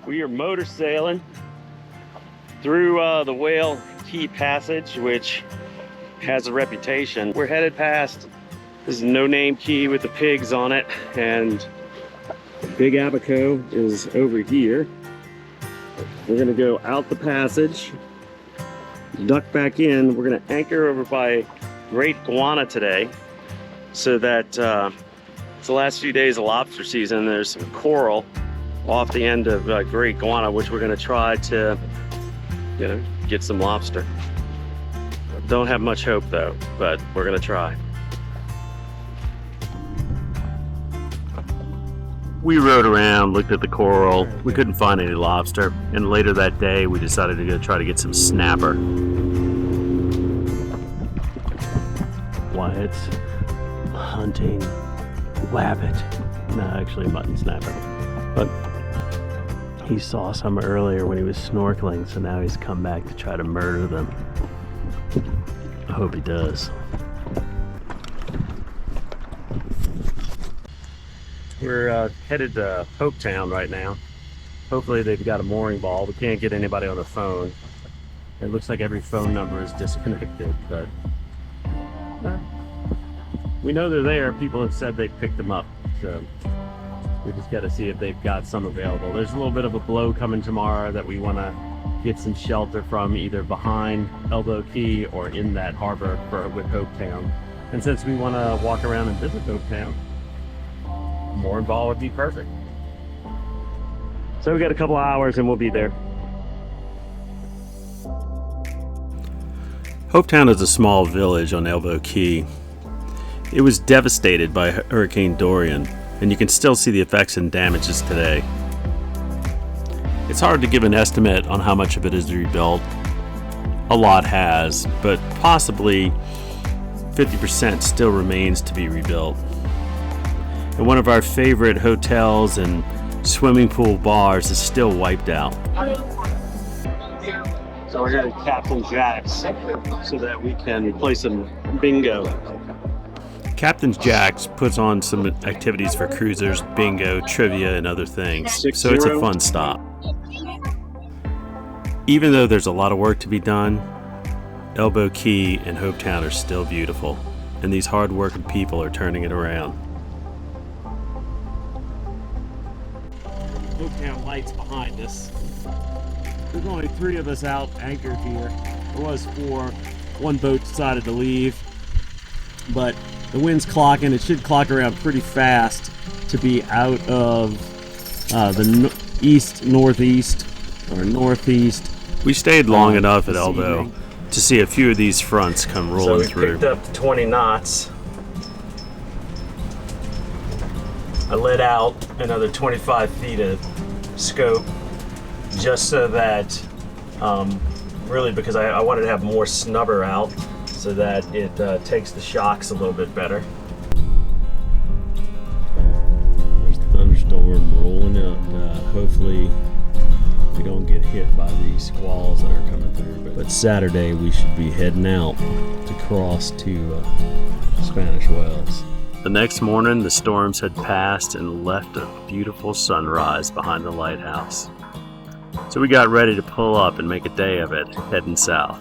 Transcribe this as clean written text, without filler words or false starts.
We are motor sailing through the Whale Key Passage, which has a reputation. We're headed past this no-name key with the pigs on it, and Big Abaco is over here. We're gonna go out the passage, duck back in. We're gonna anchor over by Great Guana today, so that it's the last few days of lobster season. There's some coral off the end of Great Guana, which we're gonna try to, get some lobster. Don't have much hope though, but we're gonna try. We rode around, looked at the coral. We couldn't find any lobster, and later that day we decided to go try to get some snapper. Wyatt's hunting rabbit. No, actually mutton snapper. But he saw some earlier when he was snorkeling, so now he's come back to try to murder them. I hope he does. We're headed to Hopetown right now. Hopefully they've got a mooring ball. We can't get anybody on the phone. It looks like every phone number is disconnected, but we know they're there. People have said they picked them up, so we just got to see if they've got some available. There's a little bit of a blow coming tomorrow that we want to get some shelter from, either behind Elbow Cay or in that harbor with Hopetown. And since we want to walk around and visit Hopetown, mooring ball would be perfect. So we got a couple hours and we'll be there. Hopetown is a small village on Elbow Cay. It was devastated by Hurricane Dorian, and you can still see the effects and damages today. It's hard to give an estimate on how much of it is rebuilt. A lot has, but possibly 50% still remains to be rebuilt. And one of our favorite hotels and swimming pool bars is still wiped out. So we're here at Captain Jack's so that we can play some bingo. Captain Jack's puts on some activities for cruisers, bingo, trivia, and other things. So it's a fun stop. Even though there's a lot of work to be done, Elbow Cay and Hopetown are still beautiful, and these hard-working people are turning it around. Hopetown lights behind us. There's only 3 of us out anchored here. There was 4. One boat decided to leave, but the wind's clocking. It should clock around pretty fast to be out of the east-northeast or northeast. We stayed long enough at Elbow to see a few of these fronts come rolling through. So we picked up to 20 knots. I let out another 25 feet of scope just so that, really because I wanted to have more snubber out so that it takes the shocks a little bit better. There's the thunderstorm rolling up. Hopefully we don't get hit by these squalls that are coming through. But Saturday we should be heading out to cross to Spanish Wells. The next morning, the storms had passed and left a beautiful sunrise behind the lighthouse. So we got ready to pull up and make a day of it, heading south.